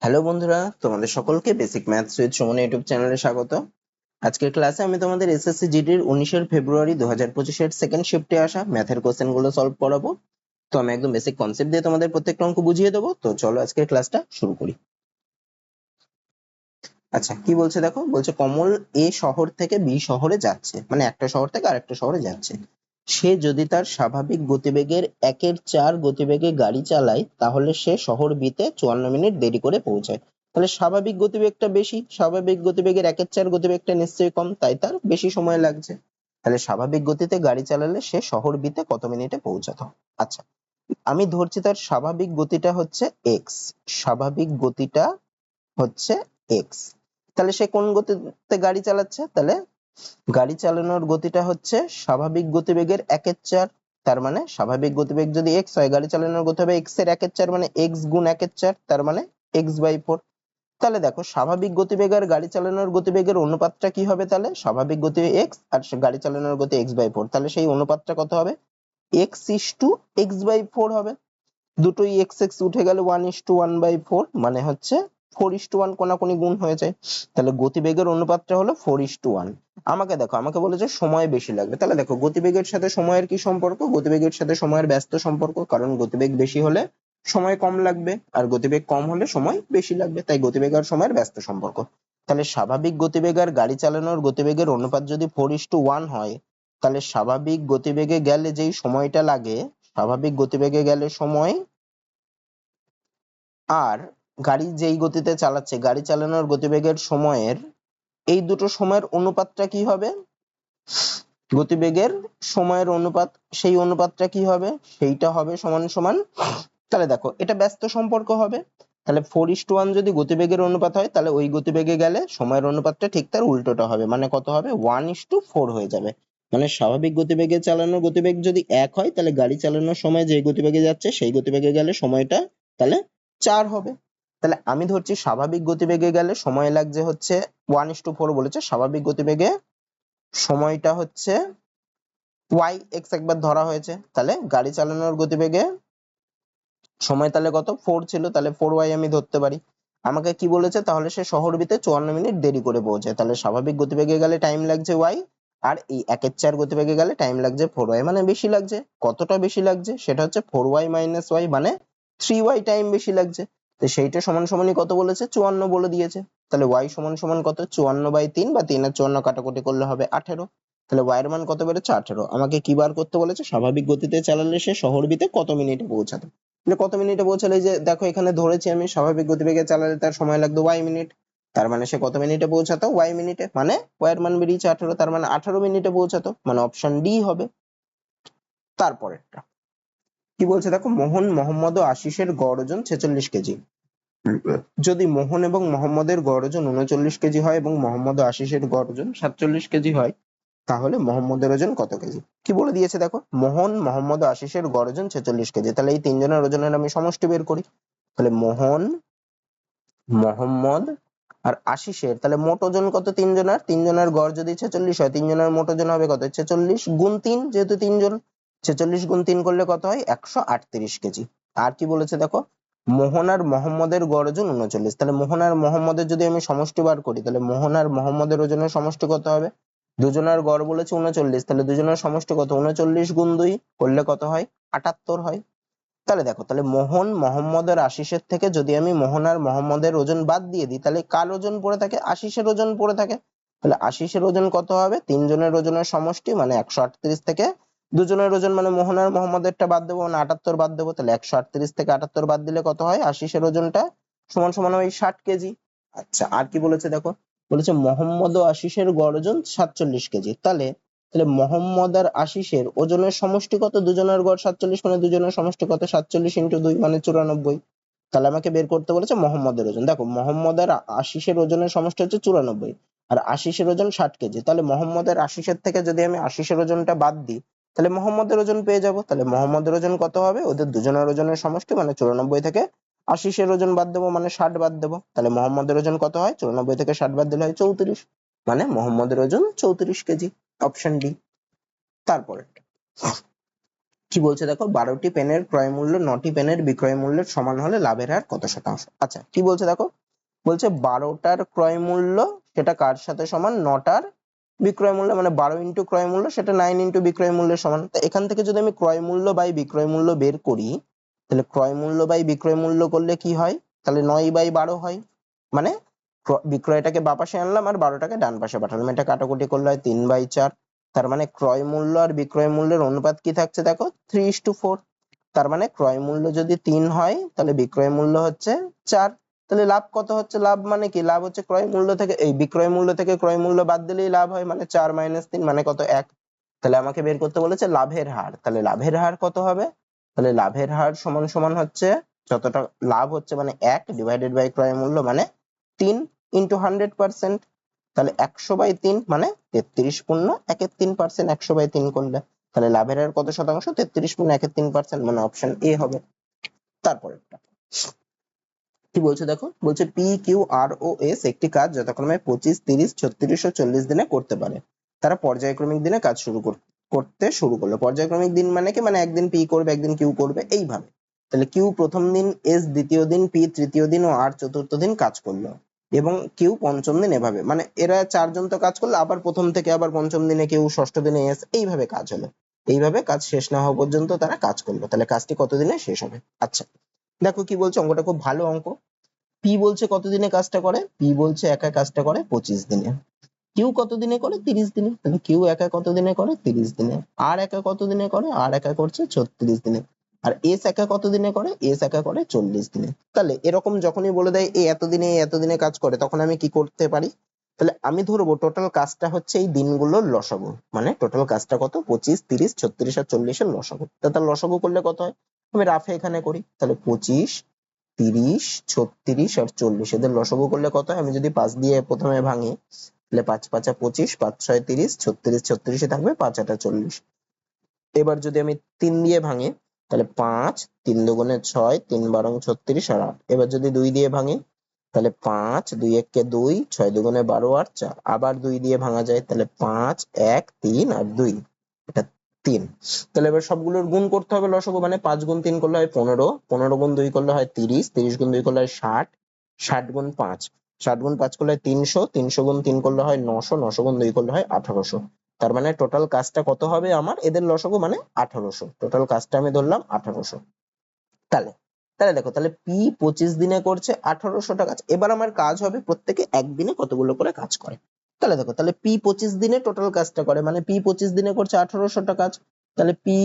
Hello বন্ধুরা, তোমাদের সকলকে basic maths with Suman YouTube চ্যানেলে স্বাগত। আজকের ক্লাসে আমি তোমাদের এসএসসি জিডির 19 ফেব্রুয়ারি 2025 সেকেন্ড শিফটে আসা ম্যাথের কোশ্চেন গুলো সলভ করাবো। তো আমি একদম বেসিক কনসেপ্ট দিয়ে তোমাদের প্রত্যেকটা অঙ্ক বুঝিয়ে দেবো। তো চলো আজকের ক্লাসটা শুরু করি। আচ্ছা, কি বলছে দেখো, বলছে কমল এ শহর থেকে বি শহরে যাচ্ছে, মানে একটা শহর থেকে আরেকটা শহরে যাচ্ছে। সে যদি তার স্বাভাবিক গতিবেগের 1/4 গতিবেগে গাড়ি চালায়, তাহলে সে শহর বি তে 54 মিনিট দেরি করে পৌঁছায়। তাহলে স্বাভাবিক গতিবেগটা বেশি, স্বাভাবিক গতিবেগের 1/4 গতিবেগটা নিশ্চয়ই কম, তাই তার বেশি সময় লাগছে। তাহলে স্বাভাবিক গতিতে গাড়ি চালালে সে শহর বি তে কত মিনিটে পৌঁছাতো? আচ্ছা, আমি ধরছি তার স্বাভাবিক গতিটা হচ্ছে এক্স, স্বাভাবিক গতিটা হচ্ছে এক্স। তাহলে সে কোন গতিতে গাড়ি চালাচ্ছে? তাহলে গাড়ি চালানোর গতিটা হচ্ছে স্বাভাবিক গতিবেগের 1/4। তার মানে স্বাভাবিক গতিবেগ যদি এক্স হয়, গাড়ি চালানোর গতি হবে এক্স এর 1/4, মানে এক্স গুণ 1/4, তার মানে x/4। তাহলে দেখো, স্বাভাবিক গতিবেগ আর গাড়ি চালানোর গতিবেগের অনুপাতটা কি হবে? তাহলে স্বাভাবিক গতি এক্স আর গাড়ি চালানোর গতি x/4, তাহলে সেই অনুপাতটা কত হবে? x:x/4 হবে। দুটোই এক্স এক্স উঠে গেলে 1:1/4, মানে হচ্ছে 4:1, কোনাকুনি গুণ হয়ে যায়। তাহলে গতিবেগের অনুপাতটা হলো 4:1। আমাকে দেখো, আমাকে বলেছে সময় বেশি লাগবে। তাহলে দেখো, গতিবেগের সাথে সময়ের কি সম্পর্ক? গতিবেগের সাথে সময়ের ব্যস্ত সম্পর্ক, কারণ গতিবেগ বেশি হলে সময় কম লাগবে, আর গতিবেগ কম হলে সময় বেশি লাগবে, তাই গতিবেগ আর সময়ের ব্যস্ত সম্পর্ক। তাহলে স্বাভাবিক গতিবেগ আর গাড়ি চালানোর গতিবেগের অনুপাত যদি 4:1 হয়, তাহলে স্বাভাবিক গতিবেগে গেলে যেই সময়টা লাগে, স্বাভাবিক গতিবেগে গেলে সময়, আর গাড়ি যেই গতিতে চালাচ্ছে, গাড়ি চালানোর গতিবেগের সময়ের, এই দুটো সময়ের অনুপাতটা কি হবে? গতিবেগের সময়ের অনুপাত, সেই অনুপাতটা কি হবে? সেইটা হবে সমান সমান, তাহলে দেখো এটা ব্যস্ত সম্পর্ক হবে। তাহলে 4:1 যদি গতিবেগের অনুপাত হয়, তাহলে ওই গতিবেগে গেলে সময়ের অনুপাতটা ঠিক তার উল্টোটা হবে, মানে কত হবে? 1:4 হয়ে যাবে। মানে স্বাভাবিক গতিবেগে চালানোর গতিবেগ যদি 1 হয়, তাহলে গাড়ি চালানোর সময় যে গতিবেগে যাচ্ছে সেই গতিবেগে গেলে সময়টা তাহলে 4 হবে। তাহলে আমি ধরছি স্বাভাবিক গতিবেগে গেলে সময় লাগছে হচ্ছে 1:4 বলেছে, স্বাভাবিক গতিবেগে সময়টা হচ্ছে y(x) একবার ধরা হয়েছে। তাহলে গাড়ি চালানোর গতিবেগে সময় তাহলে কত? 4 ছিল, তাহলে 4y আমি ধরতে পারি। আমাকে কি বলেছে? তাহলে সে শহর বিতে 54 মিনিট দেরি করে পৌঁছায়। তাহলে স্বাভাবিক গতিবেগে গেলে টাইম লাগছে y, আর এই 1/4 গতিবেগে গেলে টাইম লাগছে 4y, মানে বেশি লাগছে। কতটা বেশি লাগছে? সেটা হচ্ছে 4y - y, মানে 3y টাইম বেশি লাগছে। তো সেইটা সমান সমানই কত বলেছে? 54 বলে দিয়েছে। তাহলে y সমান সমান কত? 54/3, বা 3 আর 54 কাটাকুটি করলে হবে 18। তাহলে y এর মান কত বেরোচ্ছে? 18। আমাকে কি বার করতে বলেছে? স্বাভাবিক গতিতে চালালে সে শহর বিতে কত মিনিটে পৌঁছাতো। কত মিনিটে পৌঁছালে, এই যে দেখো এখানে ধরেছি আমি স্বাভাবিক গতিবেগে চালালে তার সময় লাগতো y মিনিট, তার মানে সে কত মিনিটে পৌঁছাতো? y মিনিটে, মানে y এর মান বেরিয়েছে 18, তার মানে 18 মিনিটে পৌঁছাতো, মানে অপশন ডি হবে। তারপরেরটা কি বলছে দেখো, মোহন, মোহাম্মদ ও আশিসের গড় ওজন 46 কেজি। যদি মোহন এবং মোহাম্মদের গড় ওজন 39 কেজি হয় এবং মোহাম্মদ ও আশিসের গড় ওজন 47 কেজি হয়, তাহলে মোহাম্মদের ওজন কত কেজি? কি বলে দিয়েছে দেখো, মোহন, মোহাম্মদ ও আশিসের গড় ওজন 46 কেজি। তাহলে এই তিনজনের ওজনের আমি সমষ্টি বের করি। তাহলে মোহন, মোহাম্মদ আর আশিসের তাহলে মোট ওজন কত? তিনজনের, তিনজনের গড় যদি 46 হয়, তিনজনের মোট ওজন হবে কত? 46 গুণ 3, যেহেতু তিনজন, 46 গুণ 3 করলে কত হয়? 138 কেজি। আর কি বলেছে দেখো, মোহন আর মোহাম্মদের গড় ওজন 39। তাহলে মোহন আর মোহাম্মদের যদি আমি সমষ্টি বার করি, তাহলে মোহন আর মোহাম্মদের ওজনের সমষ্টি কত হবে? দুজনের গড় বলেছে 39, তাহলে দুজনের সমষ্টি কত? 39 গুণ 2 করলে কত হয়? 78 হয়। তাহলে দেখো, তাহলে মোহন, মোহাম্মদ আর আশিসের থেকে যদি আমি মোহন আর মোহাম্মদের ওজন বাদ দিয়ে দিই, তাহলে কার ওজন পড়ে থাকে? আশিসের ওজন পড়ে থাকে। তাহলে আশিসের ওজন কত হবে? তিনজনের ওজনের সমষ্টি, মানে 138 থেকে দুজনের ওজন, মানে মোহন আর মোহাম্মদেরটা বাদ দেবো, মানে 78 বাদ দেবো। তাহলে 138 থেকে 78 বাদ দিলে কত হয়? আশিসের ওজনটা সমান সমান ওই 60 কেজি। আচ্ছা, আর কি বলেছে দেখো, বলেছে মোহাম্মদ ও আশিসের গড় ওজন 47 কেজি। তাহলে তাহলে মোহাম্মদ আর আশিসের ওজনের সমষ্টি কত? দুজনের গড় 47, মানে দুজনের সমষ্টি কত? 47 × 2, মানে 94। তাহলে আমাকে বের করতে বলেছে মোহাম্মদের ওজন। দেখো, মোহাম্মদ আর আশিসের ওজনের সমষ্টি হচ্ছে 94, আর আশিসের ওজন 60 কেজি। তাহলে মোহাম্মদ আর আশিসের থেকে যদি আমি আশিসের ওজনটা বাদ দিই, তাহলে মোহাম্মদের ওজন পেয়ে যাব। তাহলে মোহাম্মদের ওজন কত হবে? ওদের দুজনের ওজনের সমষ্টি, মানে 94 থেকে আশিসের ওজন বাদ দেবো, মানে 60 বাদ দেবো। তাহলে মোহাম্মদের ওজন কত হয়? 94 থেকে 60 বাদ দিলে হয় 34, মানে মোহাম্মদের ওজন 34 কেজি। Option D. তারপরে কি বলছে দেখো, 12টি পেনের ক্রয় মূল্য 9টি পেনের বিক্রয় মূল্যের সমান হলে লাভের হার কত শতাংশ। আচ্ছা কি বলছে দেখো, বলছে 12টার ক্রয় মূল্য সেটা কার সাথে সমান, 9টার বিক্রয় মূল্য, মানে 12 ইন্টু ক্রয় মূল্য সেটা 9 ইন্টু বিক্রয় মূল্যের সমান। তো এখান থেকে যদি আমি ক্রয় মূল্য বাই বিক্রয় মূল্য বের করি, তাহলে ক্রয় মূল্য বাই বিক্রয় মূল্য করলে কি হয়, তাহলে 9/12 হয়। মানে বিক্রয়টাকে বা পাশে আনলাম আর 12টাকে ডান পাশে পাঠালাম, এটা কাটাকুটি করলে হয় 3/4। তার মানে ক্রয় মূল্য আর বিক্রয় মূল্যের অনুপাত কি থাকছে দেখো, 3:4। তার মানে ক্রয় মূল্য যদি 3 হয় তাহলে বিক্রয় মূল্য হচ্ছে 4। তাহলে লাভ কত হচ্ছে, লাভ মানে কি, লাভ হচ্ছে ক্রয় মূল্য থেকে এই বিক্রয় মূল্য থেকে ক্রয় মূল্য বাদ দিলেই লাভ হয়, মানে 4 - 3 মানে কত, 1। তাহলে আমাকে বের করতে বলেছে লাভের হার, তাহলে লাভের হার কত হবে, তাহলে লাভের হার সমান সমান হচ্ছে যতটা লাভ হচ্ছে মানে 1 ডিভাইডেড বাই ক্রয় মূল্য মানে 3 ইন্টু 100%। তাহলে 100/3 মানে 33 পূর্ণ 1/3%, 100/3 করলে তাহলে লাভের হার কত শতাংশ, 33 পূর্ণ 1/3%, মানে অপশন এ হবে। তারপরেরটা কি বলছে দেখো, বলছে পি কিউ আর ও এস একটি কাজ যথাক্রমে 25, 30, 36 ও 40 দিনে করতে পারে। তারা পর্যায়ক্রমিক দিনে কাজ করতে শুরু করলো। পর্যায়ক্রমিক দিন মানে কি, মানে একদিন পি করবে একদিন কিউ করবে এইভাবে। তাহলে কিউ প্রথম দিন, এস দ্বিতীয় দিন, পি তৃতীয় দিন ও আর চতুর্থ দিন কাজ করলো এবং কিউ পঞ্চম দিন, এভাবে মানে এরা চারজন তো কাজ করলো, আবার প্রথম থেকে আবার পঞ্চম দিনে কিউ, ষষ্ঠ দিনে এস, এইভাবে কাজ হলো। এইভাবে কাজ শেষ না হওয়া পর্যন্ত তারা কাজ করলো। তাহলে কাজটি কতদিনে শেষ হবে। আচ্ছা দেখো কি বলছে, অঙ্কটা খুব ভালো অঙ্ক। পি বলছে কতদিনে কাজটা করে, পি বলছে একা কাজটা করে 25 দিনে। কিউ কত দিনে করে, 30 দিনে। তাহলে কিউ একা কত দিনে করে, 30 দিনে। আর একা কত দিনে করে, আর একা করছে 36 দিনে। আর এস একা কত দিনে করে, এস একা করে 40 দিনে। তাহলে এরকম যখনই বলে দেয় এ এতদিনে কাজ করে, তখন আমি কি করতে পারি, তাহলে আমি ধরবো টোটাল কাজটা হচ্ছে এই দিনগুলোর লসাগু, মানে টোটাল কাজটা কত, 25, 30, 36 আর 40 এর লসাগু। তার লসাগু করলে কত হয়, আমি রাফে এখানে করি, তাহলে 25, 30, 36 আর 40 এদের লসাগু করলে কত হয়, আমি যদি 5 দিয়ে প্রথমে ভাঙি তাহলে 5 × 5 = 25, 5 × 6 = 30, 36 36 থাকবে, 5 × 8 = 40। এবার যদি আমি 3 দিয়ে ভাঙি তাহলে 5, 3 × 2 = 6, 3 × 12 = 36 আর 8। এবার যদি 2 দিয়ে ভাঙি তাহলে 5, 2 × 1 = 2, 6 × 2 = 12 আর 4। আবার 2 দিয়ে ভাঙা যায়, তাহলে 5, 1, 3 আর 2, এটা 3। তাহলে এবার সবগুলোর গুণ করতে হবে লসাগু, মানে 5 × 3 করলে হয় 15, 15 × 2 করলে হয় 30, 30 × 2 করলে হয় 60, 60 × 5, 60 × 5 করলে হয় 300, 300 × 3 করলে হয় 900, 900 × 2 করলে হয় 1800। তার মানে টোটাল কাজটা কত হবে আমার, এদের লসাগু মানে 1800। টোটাল কাজটা আমি ধরলাম 1800। তাহলে তাহলে দেখো, তাহলে পি 25 দিনে করছে 1800টা কাজ। এবার আমার কাজ হবে প্রত্যেকে একদিনে কতগুলো করে কাজ করে। তাহলে দেখো, তাহলে পি 25 দিনে টোটাল কাজটা করে, মানে পি 25 দিনে করছে 1800টা কাজ। তাহলে পি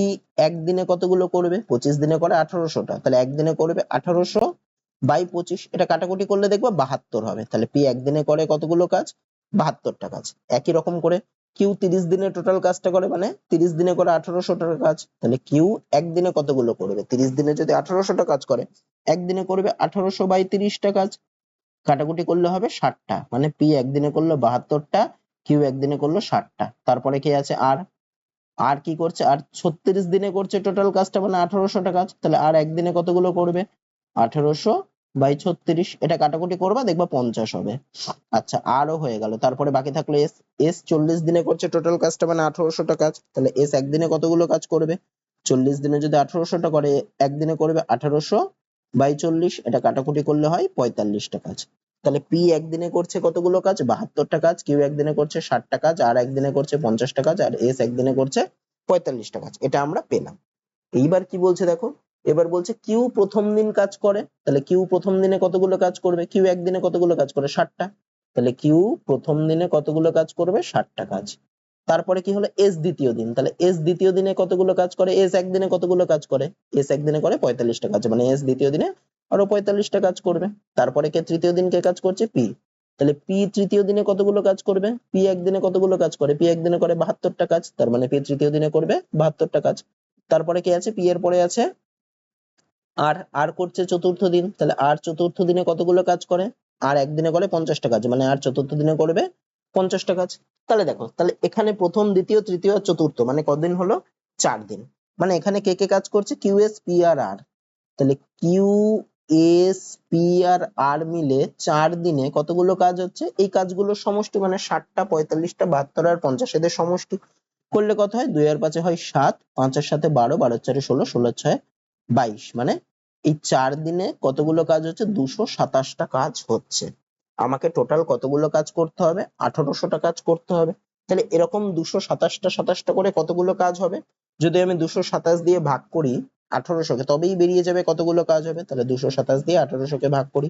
একদিনে কতগুলো করবে, 25 দিনে করে 1800টা, তাহলে একদিনে করবে 1800/25। এটা কাটাকুটি করলে দেখবো 72 হবে। তাহলে পি একদিনে করে কতগুলো কাজ, 72টা কাজ। একই রকম করে কিউ 30 দিনে টোটাল কাজটা করে, মানে 30 দিনে করে 1800টার কাজ। তাহলে কিউ একদিনে কতগুলো করবে, 30 দিনে যদি 1800টা কাজ করে, একদিনে করবে 1800/30টা কাজ। কাটাকুটি করলে হবে 60টা, মানে পি একদিনে করলো 72টা, কিউ একদিনে করলো 60টা। তারপরে কি আছে আর, আর কি করছে, আর 36 দিনে করছে টোটাল কাজটা, মানে 1800টা কাজ। তাহলে আর একদিনে কতগুলো করবে, 1800/36। এটা কাটাকুটি করবা দেখবা 50 হবে। আচ্ছা আরও হয়ে গেল। তারপরে বাকি থাকলো এস, এস 40 দিনে করছে টোটাল কাজটা, মানে 1800টা কাজ। তাহলে এস একদিনে কতগুলো কাজ করবে, 40 দিনে যদি 1800টা করে, একদিনে করবে 1800/40। এটা কাটাকুটি করলে হয় 45টা কাজ। তাহলে পি একদিনে করছে কতগুলো কাজ, 72টা কাজ। কিউ একদিনে করছে 60টা কাজ, আর একদিনে করছে 50টা কাজ, আর এস একদিনে করছে 45টা কাজ। এটা আমরা পেলাম। এইবার কি বলছে দেখো, এবার বলছে কিউ প্রথম দিন কাজ করে। তাহলে কিউ প্রথম দিনে কতগুলো কাজ করবে, কিউ একদিনে কতগুলো কাজ করে, 60টা। তাহলে কিউ প্রথম দিনে কতগুলো কাজ করবে, 60টা কাজ। তারপরে কি হলো, এস দ্বিতীয় দিন। তাহলে এস দ্বিতীয় দিনে কতগুলো কাজ করে, এস একদিনে কতগুলো কাজ করে, এস একদিনে করে 45টা কাজ, মানে এস দ্বিতীয় দিনে আরো 45টা কাজ করবে। তারপরে কে তৃতীয় দিন কে কাজ করছে, পি। তাহলে পি তৃতীয় দিনে কতগুলো কাজ করবে, পি একদিনে কতগুলো কাজ করে, পি একদিনে করে 72টা কাজ। তার মানে পি তৃতীয় দিনে করবে 72টা কাজ। তারপরে কি আছে, পি এর পরে আছে আর, আর করছে চতুর্থ দিন। তাহলে আর চতুর্থ দিনে কতগুলো কাজ করে, আর একদিনে করে 50টা কাজ, মানে আর চতুর্থ দিনে করবে 50টা কাজ। তাহলে দেখো, তাহলে এখানে প্রথম, দ্বিতীয়, তৃতীয় আর চতুর্থ মানে কদিন হলো, 4 দিন। মানে এখানে কে কে কাজ করছে, কিউ এস পি আর আর। তাহলে কিউ এস পি আর আর মিলে 4 দিনে কতগুলো কাজ হচ্ছে, এই কাজগুলোর সমষ্টি মানে 60টা, 45টা, 72 আর 50 এদের সমষ্টি। করলে কত হয়? 2 আর 5 হয় 7, 5 এর সাথে 12, 12 4 16, 16 6 22, মানে এই 4 দিনে কতগুলো কাজ হচ্ছে? 227টা কাজ হচ্ছে। আমাকে টোটাল কতগুলো কাজ করতে হবে? 1800টা কাজ করতে হবে। তাহলে এরকম 227টা করে কতগুলো কাজ হবে? যদি আমি 227 দিয়ে ভাগ করি 1800 কে, তবেই বেরিয়ে যাবে কতগুলো কাজ হবে। তাহলে 227 দিয়ে 1800 কে ভাগ করি,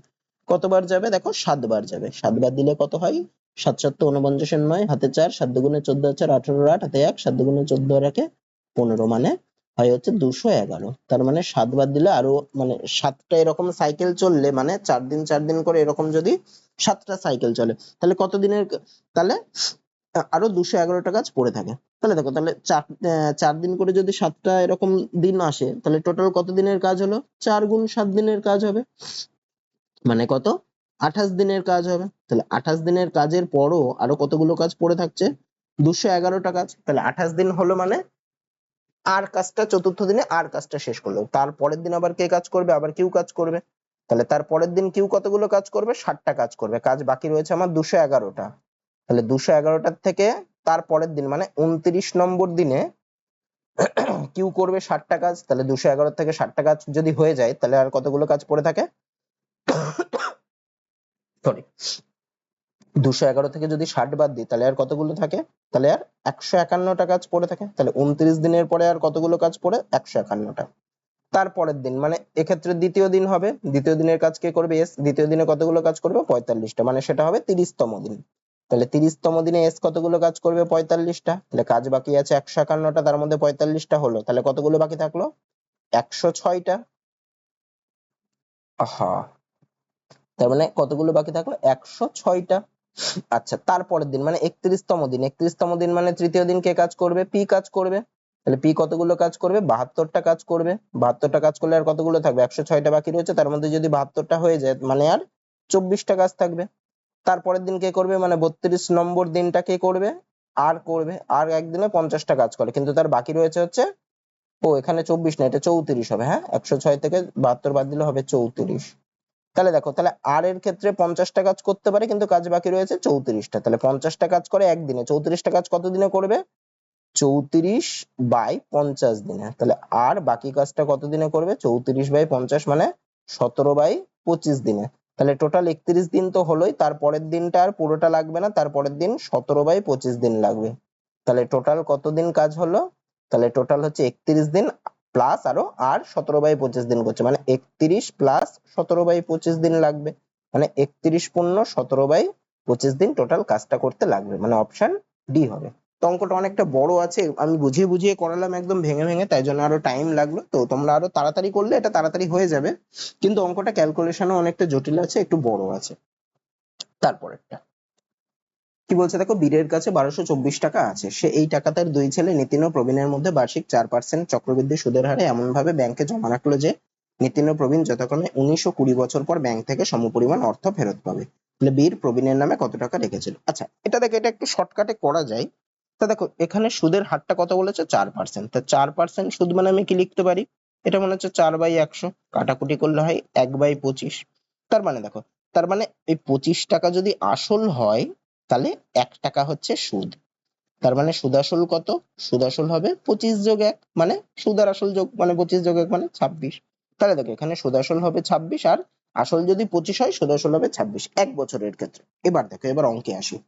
কতবার যাবে? দেখো 7 বার যাবে। 7 বার দিলে কত হয়? 7 7 49 এর 9, হাতে 4, 7 দুগুণে 14 4, 18 8, হাতে 1, 7 দুগুণে 14 আর 1 15, মানে হয় হচ্ছে 211। তার মানে 7 বার দিলে আরো, মানে 7টা এরকম সাইকেল চললে, মানে 4 দিন 4 দিন করে এরকম যদি 7টা সাইকেল চলে, তাহলে কত দিনের, তাহলে আরো 211টা কাজ পড়ে থাকে। তাহলে দেখো, তাহলে 4 দিন করে যদি 7টা এরকম দিন আসে, তাহলে টোটাল কত দিনের কাজ হলো? 4 গুণ 7 দিনের কাজ হবে, মানে কত? 28 দিনের কাজ হবে। তাহলে 28 দিনের কাজের পরও আরো কতগুলো কাজ পড়ে থাকছে? 211টা কাজ। তাহলে 28 দিন হলো, মানে আর কাজটা চতুর্থ দিনে আর কাজটা শেষ করলো। তারপরের দিন আবার কে কাজ করবে? আবার কিউ কাজ করবে। তাহলে তার পরের দিন কিউ কতগুলো কাজ করবে? 60টা কাজ করবে। কাজ বাকি রয়েছে আমার 211টা। তাহলে 211টার থেকে তার পরের দিন, মানে 29 নম্বর দিনে কিউ করবে 60টা কাজ। তাহলে 211 থেকে 60টা কাজ যদি হয়ে যায়, তাহলে আর কতগুলো কাজ পড়ে থাকে? সরি, 211 থেকে যদি 60 বাদ দিই, তাহলে আর কতগুলো থাকে? তাহলে আর 151টা কাজ পড়ে থাকে। তাহলে 29 দিনের পরে আর কতগুলো কাজ পড়ে? 151টা। তারপরের দিন, মানে এক্ষেত্রে দ্বিতীয় দিন হবে। দ্বিতীয় দিনের কাজ কে করবে? এস। দ্বিতীয় দিনে কতগুলো কাজ করবে? 45টা, মানে সেটা হবে 30তম দিন। তাহলে 30তম দিনে এস কতগুলো কাজ করবে? 45টা। তাহলে কাজ বাকি আছে 151টা, তার মধ্যে 45টা হলো, তাহলে কতগুলো বাকি থাকলো? 106টা। আহা, তার মানে কতগুলো বাকি থাকলো? 106টা। আচ্ছা, তারপরের দিন মানে 31তম দিন। 31তম দিন মানে তৃতীয় দিন কে কাজ করবে? পি কাজ করবে। তাহলে পি কতগুলো কাজ করবে? 72টা কাজ করবে। 72টা কাজ করলে আর কতগুলো থাকবে? 106টা বাকি রয়েছে, তার মধ্যে যদি 72টা হয়ে যায়, মানে আর 24টা কাজ থাকবে। তারপরের দিন কে করবে? মানে 32 নম্বর দিনটা কে করবে? আর করবে। আর একদিনে 50টা কাজ করে, কিন্তু তার বাকি রয়েছে হচ্ছে, ও এখানে 24 না, এটা 34 হবে। হ্যাঁ, 106 থেকে 72 বাদ দিলে হবে 34। তাহলে দেখো, তাহলে আর এর ক্ষেত্রে 50টা কাজ করতে পারে, কিন্তু কাজ বাকি রয়েছে 34টা। তাহলে 50টা কাজ করে একদিনে, 34টা কাজ কত দিনে করবে? 34/50 দিনে। তাহলে আর বাকি কাজটা কত দিনে করবে? 34/50, মানে 17/25 দিনে। তাহলে টোটাল 31 দিন তো হলোই, তারপরের দিনটা আর পুরোটা লাগবে না, তারপরের দিন 17/25 দিন লাগবে। তাহলে টোটাল কত দিন কাজ হলো? তাহলে টোটাল হচ্ছে 31 দিন প্লাস আরো আর 17/25 দিন করছে, মানে 31 প্লাস 17/25 দিন লাগবে, মানে 31 পূর্ণ 17/25 দিন টোটাল কাজটা করতে লাগবে, মানে অপশন ডি হবে। তো অঙ্কটা অনেকটা বড় আছে, আমি বুঝিয়ে বুঝিয়ে করালাম একদম ভেঙে ভেঙে, তাই জন্য আরো টাইম লাগলো। তো তোমরা আরো তাড়াতাড়ি করলে এটা তাড়াতাড়ি হয়ে যাবে, কিন্তু অঙ্কটা ক্যালকুলেশনও অনেকটা জটিল আছে, একটু বড় আছে। তারপরেরটা কি বলছে দেখো, বীরের কাছে 1224 টাকা আছে। সে এই টাকা তার দুই ছেলে নিতিন ও প্রবীণের মধ্যে বার্ষিক 4% চক্রবৃদ্ধি সুদের হারে এমন ভাবে ব্যাংকে জমা রাখলো যে নিতিন ও প্রবীণ যথাক্রমে 19 ও 20 বছর পর ব্যাংক থেকে সমপরিমাণ অর্থ ফেরত পাবে। তাহলে বীর প্রবীণের নামে কত টাকা রেখেছিল? আচ্ছা, এটা দেখো, এটা একটু শর্টকাটে করা যায়। তা দেখো, এখানে সুদের হারটা কত বলেছে? 4%। তা 4% সুদ মানে আমি কি লিখতে পারি? এটা মনে হচ্ছে 4/100, কাটাকুটি করলে হয় 1/25। তার মানে দেখো, তার মানে এই 25 টাকা যদি আসল হয়, তাহলে 1 টাকা হচ্ছে সুদ। তার মানে সুদ আসল কত? সুদ আসল হবে 25 যোগ 1, মানে সুদ আর আসল যোগ, মানে 25 যোগ 1 মানে 26। তাহলে দেখো, এখানে সুদ আসল হবে 26, আর আসল যদি 25 হয়, সুদ আসল হবে 26 এক বছরের ক্ষেত্রে। এবার দেখো, এবার অঙ্কে আসি।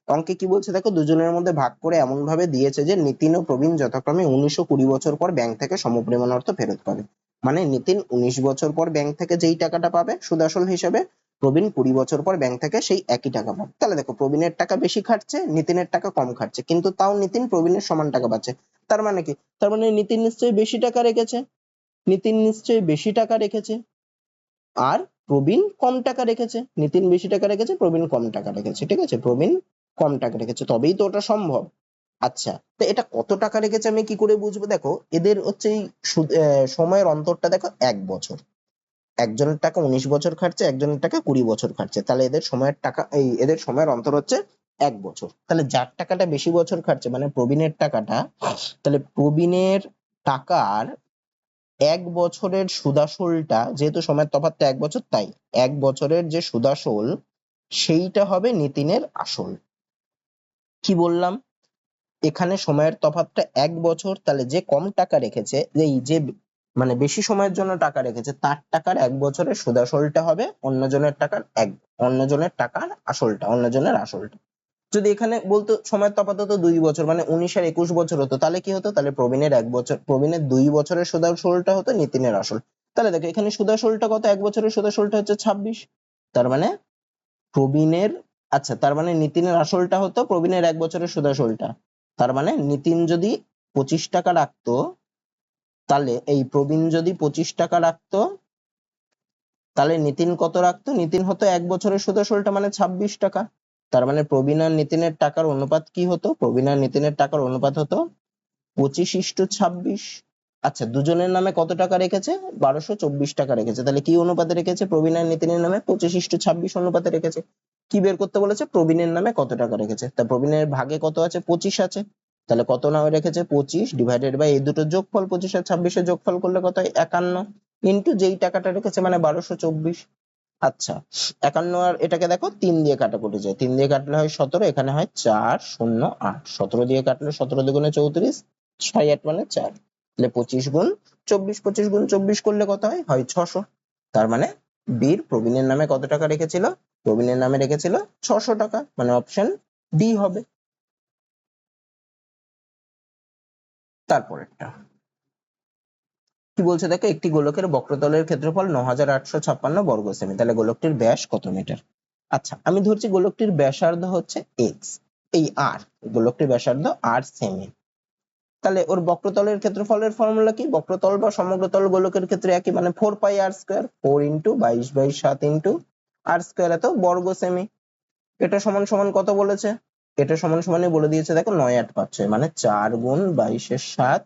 অঙ্কে কি বলছে দেখো, দুজনের মধ্যে ভাগ করে এমন ভাবে দিয়েছে যে নিতিন ও প্রবীণ যথাক্রমে 19 ও 20 বছর পর ব্যাংক থেকে সমপরিমাণ অর্থ ফেরত পাবে। মানে নিতিন 19 বছর পর ব্যাংক থেকে যেই টাকাটা পাবে সুদ আসল হিসেবে, প্রবীণ 20 বছর পর ব্যাংক থেকে সেই একই টাকা পাবে। তাহলে দেখো, প্রবীণের টাকা বেশি খাটছে, নিতিনের টাকা কম খাটছে, কিন্তু তাও নিতিন প্রবীণের সমান টাকা পাচ্ছে। তার মানে কি? তার মানে নিতিন নিশ্চয়ই বেশি টাকা রেখেছে, নিতিন নিশ্চয়ই বেশি টাকা রেখেছে, আর প্রবীণ কম টাকা রেখেছে। নিতিন বেশি টাকা রেখেছে, প্রবীণ কম টাকা রেখেছে, ঠিক আছে? প্রবীণ কম টাকা রেখেছে, তবেই তো ওটা সম্ভব। আচ্ছা, তো এটা কত টাকা রেখেছে আমি কি করে বুঝবো? দেখো, এদের হচ্ছে এই সময়ের অন্তরটা দেখো 1 বছর। একজনের টাকা 19 বছর খাটছে, একজনের টাকা 20 বছর খাটছে, তাহলে এদের সময়ের টাকা, এই এদের সময়ের অন্তর হচ্ছে 1 বছর। তাহলে যার টাকাটা বেশি বছর খাটছে, মানে প্রবীণের টাকাটা, তাহলে প্রবীণের টাকার 1 বছরের সুদাসলটা, যেহেতু সময়ের তফাৎটা 1 বছর, তাই 1 বছরের যে সুদাসল, সেইটা হবে নিতিনের আসল। কি বললাম? এখানে সময়ের তফাৎটা 1 বছর, তাহলে যে কম টাকা রেখেছে, এই যে মানে বেশি সময়ের জন্য টাকা রেখেছে তার টাকার 1 বছরের সুদ আসলটা হবে অন্যজনের টাকার আসলটা, অন্যজনের আসলটা। যদি এখানে বলতো সময়ের তফাৎ হতো 2 বছর, মানে 19 আর 21 বছর হতো, তাহলে কি হতো? তাহলে প্রবীণের 2 বছরের সুদ আসলটা হতো নিতিনের আসল। তাহলে দেখো এখানে সুদ আসলটা কত? 1 বছরের সুদ আসলটা হচ্ছে 26। তার মানে প্রবীণের, আচ্ছা তার মানে নিতিনের আসলটা হতো প্রবীণের 1 বছরের সুদ আসলটা। তার মানে নিতিন যদি 25 টাকা রাখতো, তাহলে এই প্রবীণ যদি 25 টাকা রাখতো, তাহলে নিতিন কত রাখতো? নিতিন হতো 1 বছরের সুদ আসলটা, মানে 26 টাকা। তার মানে প্রবীণ আর নিতিনের টাকার অনুপাত কি হতো? প্রবীণ আর নিতিনের টাকার অনুপাত হতো 25:26। আচ্ছা, দুজনের নামে কত টাকা রেখেছে? 1224 টাকা রেখেছে। তাহলে কি অনুপাতে রেখেছে? প্রবীণ আর নিতিনের নামে 25:26 অনুপাতে রেখেছে। কি বের করতে বলেছে? প্রবীণের নামে কত টাকা রেখেছে। তা প্রবীণের ভাগে কত আছে? 25 আছে। তাহলে কত নামে রেখেছে? 25 ডিভাইডেড বাই এই দুটোর যোগফল, 25 আর 26 এর যোগফল করলে কত হয়? 51 ইন্টু যেই টাকাটা রেখেছে, মানে 1224। আচ্ছা, 51 আর এটাকে দেখো 3 দিয়ে কাটাকুটি যায়, 3 দিয়ে কাটলে হয় 17, এখানে হয় 408। 17 দিয়ে কাটলে 17 দুগুণে 34, 6 8 মানে 4। তাহলে 25 গুণ 24, 25 গুণ 24 করলে কত হয়? হয় 600। তার মানে বীর প্রবীণের নামে কত টাকা রেখেছিল? প্রবীণের নামে রেখেছিল 600 টাকা, মানে অপশন ডি হবে। তারপরেরটা কি বলছে দেখো, একটি গোলকের বক্রতলের ক্ষেত্রফল 9856 বর্গ সেমি, তাহলে গোলকটির ব্যাস কত মিটার? আচ্ছা, আমি ধরছি গোলকটির ব্যাসার্ধ হচ্ছে এক্স, এই আর গোলকটির ব্যাসার্ধ আর সেমি। তাহলে ওর বক্রতলের ক্ষেত্রফলের ফর্মুলা কি? বক্রতল বা সমগ্রতল গোলকের ক্ষেত্রে একই, মানে 4 পাই আর স্কয়ার, 4 ইন্টু 22/7 ইন্টু আর স্কয়ার এত বর্গ সেমি। এটা সমান সমান কত বলেছে? এটা সমান সমানই বলে দিয়েছে দেখো, 9856, মানে 4 গুণ 22/7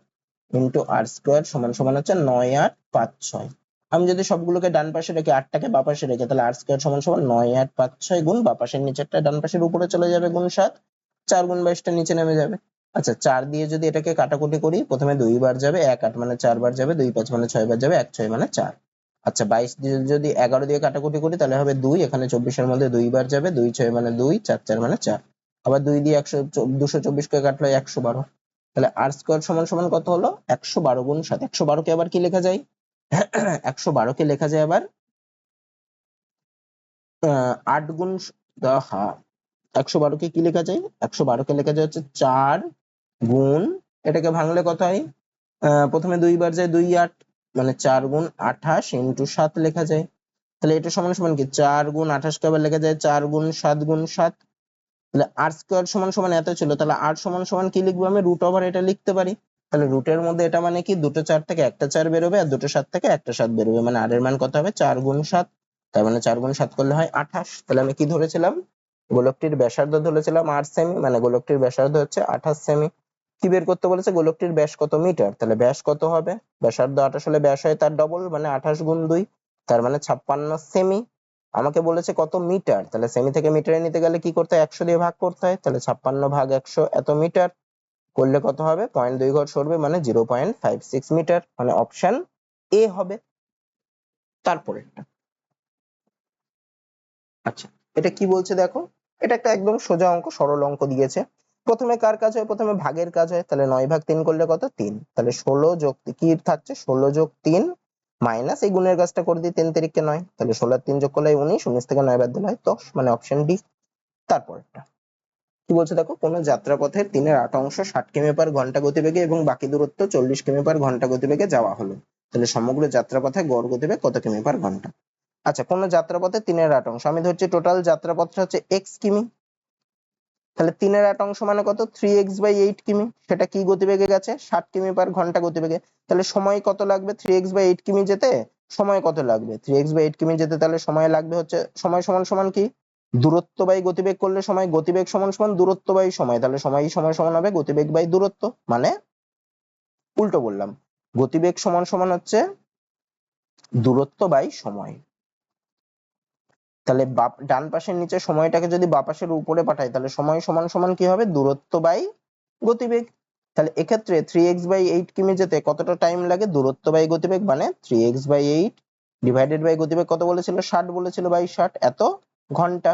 ইন্টু আর স্কয়ার সমান সমান হচ্ছে 9856। আমি যদি সবগুলোকে ডান পাশে রেখে 8টাকে বাঁ পাশে রেখে, তাহলে আর স্কয়ার সমান সমান 9856 গুণ বাঁ পাশের নিচেরটা ডান পাশের উপরে চলে যাবে গুণ 7, 4 গুণ 22টা নিচে নেমে যাবে। আচ্ছা, 4 দিয়ে যদি এটাকে কাটাকুটি করি, প্রথমে 2 বার যাবে, 1 8 মানে 4 বার যাবে, 2 5 মানে 6 বার যাবে, 1 6 মানে 4। আচ্ছা, 22 দিয়ে যদি 11 দিয়ে কাটাকুটি করি, তাহলে হবে 2, এখানে 24 এর মধ্যে 2 বার যাবে, 2 6 মানে 2, 4 4 মানে 4। আবার 2 দিয়ে 224 কে কাটলে 112। তাহলে আর স্কয়ার সমান সমান কত হলো? 112 গুণ 7। 112 কে আবার কি লেখা যায়? 112 কে লেখা যায় আবার 8 গুণ 112 কে কি লেখা যায়? 112 কে লেখা যায় হচ্ছে 4 গুণ, এটাকে ভাঙলে কত হয়? প্রথমে 2 বার যায়, 2 8 মানে 4 গুণ 28 ইন্টু 7 লেখা যায়। তাহলে এটা সমান সমান কি? 4 গুণ 28 কে আবার লেখা যায় 4 গুণ 7 গুণ 7। তাহলে আর স্কয়ার সমান সমান এত ছিল, তাহলে আর সমান সমান কি লিখবো? আমি রুট ওভার এটা লিখতে পারি। তাহলে রুটের মধ্যে এটা মানে কি, দুটো 4 থেকে একটা 4 বেরোবে, আর দুটো 7 থেকে একটা 7 বেরোবে, মানে আর এর মান কত হবে? 4 গুণ 7। তার মানে 4 গুণ 7 করলে হয় 28। তাহলে আমি কি ধরেছিলাম? গোলকটির ব্যাসার্ধ ধরেছিলাম 8 সেমি, মানে গোলকটির ব্যাসার্ধ হচ্ছে 28 সেমি। কি বের করতে বলেছে? গোলকটির ব্যাস কত মিটার, তাহলে ব্যাস কত হবে? ব্যাসার্ধ 28 হলে ব্যাস হয় তার ডবল, মানে 28 গুণ 2, তার মানে 56 সেমি। আমাকে বলেছে কত মিটার, তাহলে সেমি থেকে মিটারে নিতে গেলে কি করতে হয়? 100 দিয়ে ভাগ করতে হয়। তাহলে 56 ভাগ 100 এত মিটার করলে কত হবে? 0.2 ঘর সরবে, মানে 0.56 মিটার, মানে অপশন এ হবে। তারপরেরটা, আচ্ছা এটা কি বলছে দেখো, এটা একটা একদম সোজা অঙ্ক, সরল অঙ্ক দিয়েছে। প্রথমে কার কাজ হয়? প্রথমে ভাগের কাজ হয়। তাহলে 9 ভাগ 3 করলে কত? 3। তাহলে 16 যোগ কি থাকছে? 16 যোগ 3 মাইনাস এই গুণের কাজটা করে দিই, 3 তারিখে 9, তাহলে 16 আর 3 যোগ করলে 19, 19 থেকে 9 বাদ দিলে হয় 10, মানে অপশন ডি। তারপরেরটা কি বলছে দেখো, কোন যাত্রাপথের 3/8 অংশ 60 কিমি পার ঘন্টা গতিবেগে এবং বাকি দূরত্ব 40 কিমি পার ঘন্টা গতিবেগে যাওয়া হলো, তাহলে সমগ্র যাত্রাপথে গড় গতিবেগ কত কিমি পার ঘন্টা? আচ্ছা, কোন যাত্রাপথে 3/8 অংশ, আমি ধরছি টোটাল যাত্রাপথটা হচ্ছে এক্স কিমি, তাহলে 3/8 অংশ মানে কত? 3x/8 কিমি। সেটা কি গতিবেগে গেছে? 60 কিমি পার ঘন্টা গতিবেগে। তাহলে সময় কত লাগবে 3x/8 কিমি যেতে? সময় কত লাগবে 3x/8 কিমি যেতে? তাহলে সময় লাগবে হচ্ছে, সময় সমান সমান কি, দূরত্ব বাই গতিবেগ করলে সময়, গতিবেগ সমান সমান দূরত্ব বাই সময়, তাহলে সময় সময় সমান হবে গতিবেগ বাই দূরত্ব, মানে উল্টো বললাম, গতিবেগ সমান সমান হচ্ছে দূরত্ব বাই সময়। তাহলে ডান পাশের নিচে সময়টাকে যদি বাঁ পাশের উপরে পাঠাই, তাহলে সময় সমান সমান কি হবে? দূরত্ব বাই গতিবেগ। তাহলে এক্ষেত্রে 3x/8 কিমি যেতে কতটা টাইম লাগে? দূরত্ব বাই গতিবেগ, মানে 3x/8 ডিভাইডেড বাই গতিবেগ কত বলেছিল? 60 বলেছিল, বাই 60 এত ঘন্টা,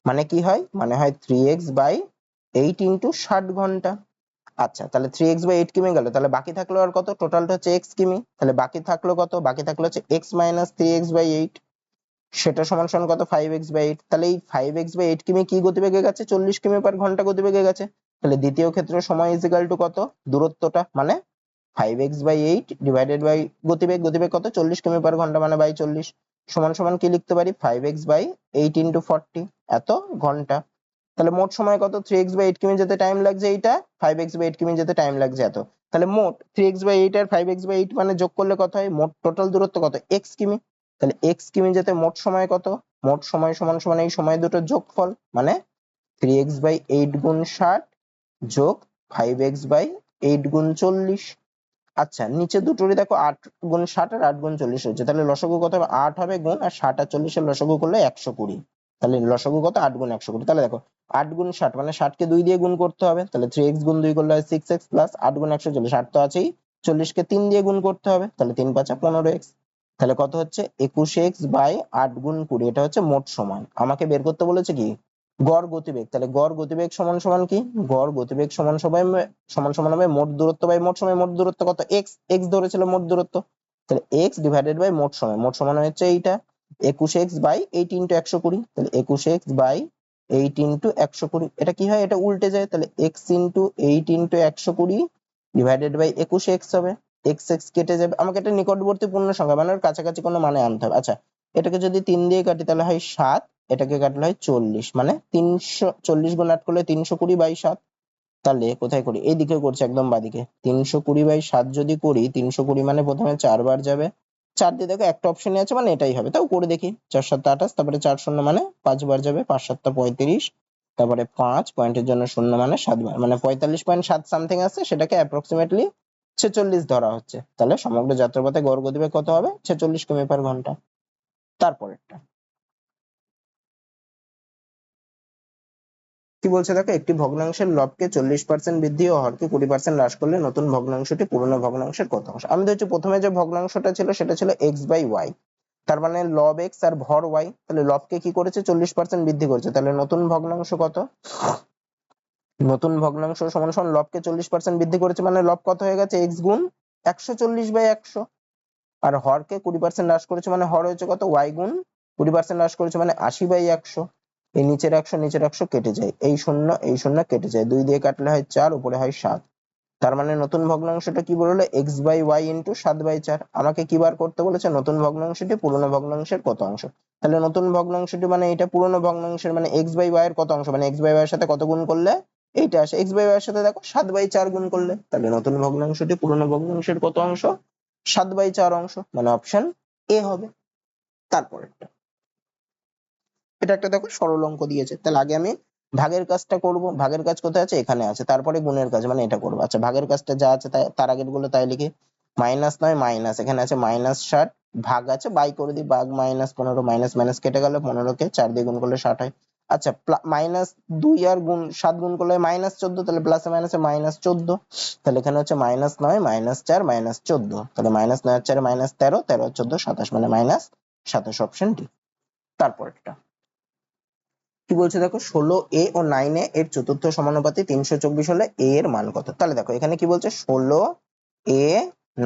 মানে কি হয়? মানে হয় 3x/8 ইন্টু 60 ঘন্টা। আচ্ছা, তাহলে 3x/8 কিমি গেল, তাহলে বাকি থাকলো আর কত? টোটালটা হচ্ছে x কিমি, তাহলে বাকি থাকলো কত? বাকি থাকলো হচ্ছে x - 3x/8, সেটা সমান সমান কত? 5x/8। তাহলে এই 5x/8 কিমি কি গতিবেগে গেছে? 40 কিমি পার ঘন্টা গতিবেগে গেছে। তাহলে দ্বিতীয় ক্ষেত্রে সময় ইজিক্যাল টু কত? দূরত্বটা, মানে 5x/8 ডিভাইডেড বাই গতিবেগ। গতিবেগ কত? 40 কিমি পার ঘন্টা, মানে বাই 40, সমান সমান কি লিখতে পারি? 5x/8 ইন্টু 40, এত ঘন্টা। তাহলে মোট সময় কত? 3x/8 কিমি যেতে টাইম লাগছে এইটা, 5x/8 কিমি যেতে টাইম লাগছে এত। তাহলে মোট 3x/8 আর 5x/8 মানে যোগ করলে কত হয়? মোট টোটাল দূরত্ব কত? x কিমি। তাহলে x কিমি যেতে মোট সময় কত? মোট সময় সমান সমান এই সময় দুটোর যোগফল, মানে 3x/8 গুণ 60 যোগ 5x/8 গুণ 40। আচ্ছা, নিচে দুটোরই দেখো 8 গুণ 60 আর 8 গুণ 40 হচ্ছে, তাহলে লসাগু কত হবে? 8 হবে গুণ, আর 60 আর 40 এর লসাগু করলে 120। তাহলে লসাগু কত? 8 গুণ 120। তাহলে দেখো 8 গুণ 60 মানে 60 কে 2 দিয়ে গুণ করতে হবে, তাহলে 3x গুণ 2 করলে হয় 6x প্লাস 8 গুণ 140, 8 তো আছেই, 40 কে 3 দিয়ে গুণ করতে হবে, তাহলে 3 5 15x। তাহলে কত হচ্ছে? 21x বাই 8 গুণ 20, এটা হচ্ছে মোট সময়। আমাকে বের করতে বলেছে কি? গড় গতিবেগ। তাহলে গড় গতিবেগ সমান সমান কি? গড় গতিবেগ সমান সমান সমান হবে মোট দূরত্ব বাই মোট সময়। মোট দূরত্ব কত? x ধরেছিল মোট দূরত্ব, তাহলে x ডিভাইডেড বাই মোট সময়। মোট সময় হচ্ছে এইটা 21x বাই 8 ইন্টু 120, তাহলে 21x বাই 8 ইন্টু 120। এটা কি হয়? এটা উল্টে যায়, তাহলে x into 8 into 120 divided by 21x হবে। x x কেটে যাবে, আমাকে এটা নিকটবর্তী পূর্ণ সংখ্যা মানে ওর কাছাকাছি কোনো মানে আনতে হবে। আচ্ছা, এটাকে যদি 3 দিয়ে কাটি তাহলে হয় 7, এটাকে কাটলে হয় 40, মানে 340 গুণ 8 করলে 320/7। তাহলে কোথায় করি? এইদিকে করছি, একদম বাদিকে। 320/7 যদি করি, 320 মানে প্রথমে 4 বার যাবে, 4 দিয়ে দেখো একটা অপশনই আছে, মানে এটাই হবে। তাও করে দেখি, 4 7 28, তারপরে 4 শূন্য মানে 5 বার যাবে, 5 7 35, তারপরে 5 পয়েন্টের জন্য শূন্য মানে 7 বার, মানে 45.7 সামথিং আছে, সেটাকে অ্যাপ্রক্সিমেটলি 46 ধরা হচ্ছে। তাহলে সমগ্র যাত্রাপথে গড় গতিবেগ কত হবে? 46 কিমি পার ঘন্টা। তারপরেরটা কি বলছে দেখো, একটি ভগ্নাংশের লবকে 40% বৃদ্ধি ও হরকে 20% হ্রাস করলে নতুন ভগ্নাংশটি পুরনো ভগ্নাংশের কত অংশ? আমি ধরছি প্রথমে যে ভগ্নাংশটা ছিল সেটা ছিল x/y, তার মানে লব x আর ভর y। তাহলে লবকে কি করেছে? 40% বৃদ্ধি করেছে, তাহলে নতুন ভগ্নাংশ কত? নতুন ভগ্নাংশ সমান সমান লবকে 40% বৃদ্ধি করেছে, মানে লব কত হয়ে গেছে? x গুণ 140/100, আর হরকে 20% হ্রাস করেছে, মানে হর হয়েছে কত? y গুণ 20% হ্রাস করেছে, মানে 80/100। এই নিচের 100 কেটে যায়, এই শূন্য কেটে যায়, 2 দিয়ে কাটলে হয় 4, উপরে হয় 7। তার মানে নতুন ভগ্নাংশটা কি বললো? x/y into 7/4। আমাকে কি বার করতে বলেছে? নতুন ভগ্নাংশটি পুরনো ভগ্নাংশের কত অংশ। তাহলে নতুন ভগ্নাংশটি মানে এটা পুরনো ভগ্নাংশের, মানে x/y এর কত অংশ, মানে x/y এর সাথে কত গুণ করলে এইটা আসে? x/y এর সাথে দেখো 7/4 গুণ করলে। তাহলে নতুন ভগ্নাংশটি পুরনো ভগ্নাংশের কত অংশ? 7/4 অংশ, মানে অপশন এ হবে। তারপরেরটা, এটা একটা দেখো সরল অঙ্ক দিয়েছে, তাহলে আগে আমি ভাগের কাজটা করব। ভাগের কাজ কোথায় আছে? এখানে আছে, তারপরে গুণের কাজ, মানে এটা করবো। আচ্ছা, ভাগের কাজটা যা আছে তার আগের গুলো তাই লিখি। মাইনাস নয় মাইনাস, এখানে আছে -60, ভাগ আছে বাই করে দিই, ভাগ -15, মাইনাস মাইনাস কেটে গেল, 15 কে 4 দিয়ে গুণ করলে 60 হয়। আচ্ছা, -2 আর 7 গুণ করলে -14, তাহলে প্লাসে মাইনাসে -14, তাহলে এখানে হচ্ছে -9 -4 -14, তাহলে -9 আর 4 -13, 13 আর 14 27, মানে -27, অপশন ডি। তারপরটা কি বলছে দেখো, 16a ও 9a এর চতুর্থ সমানুপাতি 324 হলে a এর মান কত? তাহলে দেখো এখানে কি বলছে, 16a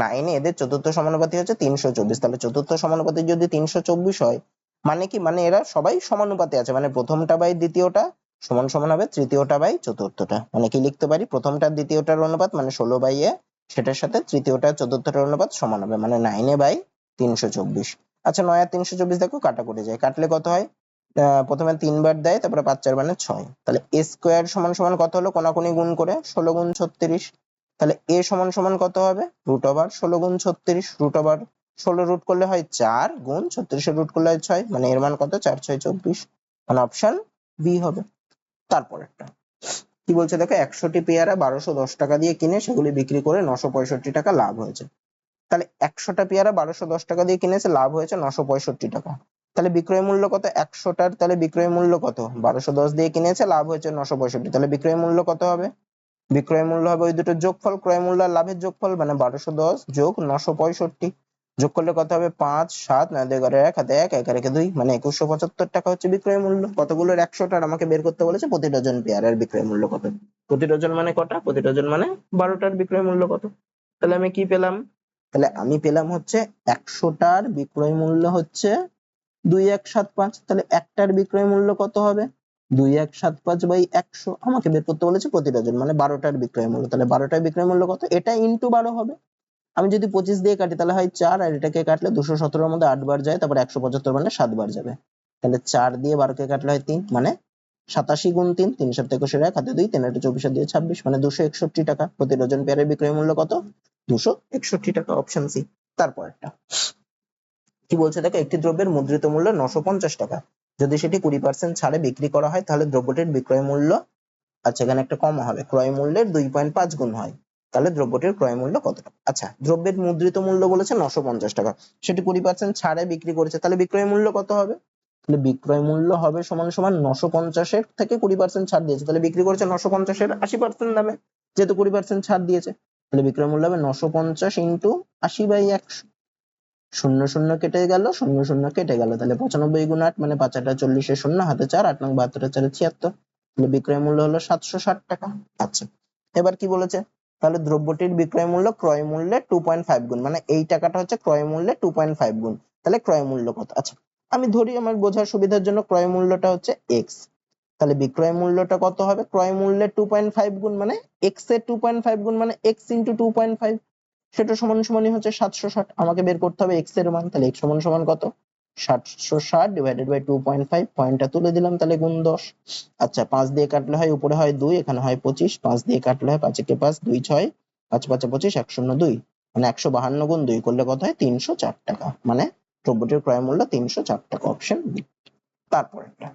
9a এদের চতুর্থ সমানুপাতি হচ্ছে 324। তাহলে চতুর্থ সমানুপাতি যদি 324 হয়, মানে কি? মানে এরা সবাই সমানুপাতে আছে, মানে প্রথমটা বাই দ্বিতীয়টা সমান সমান হবে তৃতীয়টা বাই চতুর্থটা। মানে কি লিখতে পারি? প্রথমটা দ্বিতীয়টার অনুপাত মানে 16/a, সেটার সাথে তৃতীয়টা চতুর্থটার অনুপাত সমান হবে, মানে 9a/324। আচ্ছা, 9 আর 324 দেখো কাটাকুটি যায়, কাটলে কত হয়? প্রথমে 3 বার দেয়, তারপরে 5 4 মানে 6, তাহলে a স্কোয়ার সমান সমান কত হলো? কোনাকুনি গুণ করে 16 গুণ 36, তাহলে a সমান সমান কত হবে? √16 গুণ 36, √16 রুট করলে হয় 4, গুণ 36 এর রুট করলে হয় 6, মানে এর মান কত? 4 6 24, মানে অপশন বি হবে। তারপরেরটা কি বলছে দেখো, 100টি পেয়ারা 1210 টাকা দিয়ে কিনে সেগুলি বিক্রি করে 965 টাকা লাভ হয়েছে। তাহলে 100টা পেয়ারা 1210 টাকা দিয়ে কিনেছে, লাভ হয়েছে 965 টাকা। তাহলে বিক্রয় মূল্য কত 100টার? তাহলে বিক্রয় মূল্য কত? 1210 দিয়ে কিনেছে, লাভ হয়েছে 965, তাহলে বিক্রয় মূল্য কত হবে? বিক্রয় মূল্য হবে ওই দুটোর যোগফল, ক্রয় মূল্য আর লাভের যোগফল, মানে 1210 যোগ 965। যোগ করলে কত হবে 5 7 9 2 11 1 হাতে 1 1 আর 1 2 মানে 2175 টাকা হচ্ছে বিক্রয় মূল্য। কতগুলোর 100টার আমাকে বের করতে বলেছে, প্রতি ডজন পেয়ারের বিক্রয় মূল্য কত। প্রতি ডজন মানে কটা, প্রতি ডজন মানে 12টার বিক্রয় মূল্য কত। তাহলে আমি কি পেলাম, তাহলে আমি পেলাম হচ্ছে 100টার বিক্রয় মূল্য হচ্ছে 2175। তাহলে একটার বিক্রয় মূল্য কত হবে 2175/100। আমাকে বের করতে বলেছে প্রতি ডজন মানে 12টার বিক্রয় মূল্য। তাহলে 12টার বিক্রয় মূল্য কত, এটা ইনটু 12 হবে। আমি যদি 25 দিয়ে কাটি তাহলে হয় 4, আর এটাকে কাটলে 217 এর মধ্যে 8 বার যায়, তারপর 175 মানে 7 বার যাবে। তাহলে 4 দিয়ে 12 কে কাটলে হয় 3, মানে 87 গুণ 3, 3 7 21 1 হাতে 2, 3 8 24 দিয়ে 26 মানে 261 টাকা। প্রতি ডজন পেয়ারের বিক্রয় মূল্য কত, 261 টাকা, অপশন সি। তারপর একটা কি বলছে দেখো, একটি দ্রব্যের মুদ্রিত মূল্য 950 টাকা, যদি সেটি 20% ছাড়ে বিক্রি করা হয় তাহলে দ্রব্যটির বিক্রয় মূল্য, আচ্ছা এখানে একটা কমা হবে, ক্রয় মূল্যের 2.5 গুণ হয়, তাহলে দ্রব্যটির ক্রয় মূল্য কত টাকা। আচ্ছা দ্রব্যের মুদ্রিত মূল্য বলেছে 950 টাকা, সেটি 20% ছাড়ে বিক্রি করেছে, তাহলে বিক্রয় মূল্য কত হবে, তাহলে বিক্রয় মূল্য হবে সমান সমান 950 এর থেকে 20% ছাড় দিয়েছে, তাহলে বিক্রি করেছে 950 এর 80% দামে, যেহেতু 20% ছাড় দিয়েছে, তাহলে বিক্রয় মূল্য হবে 950 ইন্টু 80/100। শূন্য শূন্য কেটে গেল, শূন্য শূন্য কেটে গেল, তাহলে 95 গুণ 8 মানে 5 8 40 শূন্য হাতে 4, 8 9 72 4 76, তাহলে বিক্রয় মূল্য হলো 760 টাকা। আচ্ছা এবার কি বলেছে, তাহলে দ্রব্যটির বিক্রয় মূল্য ক্রয় মূল্যে 2.5 গুণ, মানে এই টাকাটা হচ্ছে ক্রয় মূল্যে 2.5 গুণ, তাহলে ক্রয় মূল্য কত। আচ্ছা আমি ধরি আমার বোঝার সুবিধার জন্য ক্রয় মূল্যটা হচ্ছে এক্স, তাহলে বিক্রয় মূল্যটা কত হবে, ক্রয় মূল্যে 2.5 গুণ মানে এক্স এর 2.5 গুণ মানে এক্স ইন্টু 2.5, সেটা সমান সমানই হচ্ছে 760। আমাকে বের করতে হবে এক্স এর মান, তাহলে এক্স সমান সমান কত, 760 ডিভাইডেড বাই 2.5, পয়েন্টটা তুলে দিলাম, তাহলে গুণ 10। আচ্ছা 5 দিয়ে কাটলে হয়, উপরে হয় 2, এখানে হয় 25, 5 দিয়ে কাটলে হয় 5 একে 5, 2 6, 5 5 25, 102, মানে 152 গুণ 2 করলে কত হয় 304 টাকা, মানে দ্রব্যটির ক্রয় মূল্য 304 টাকা, অপশন বি। তারপর একটা,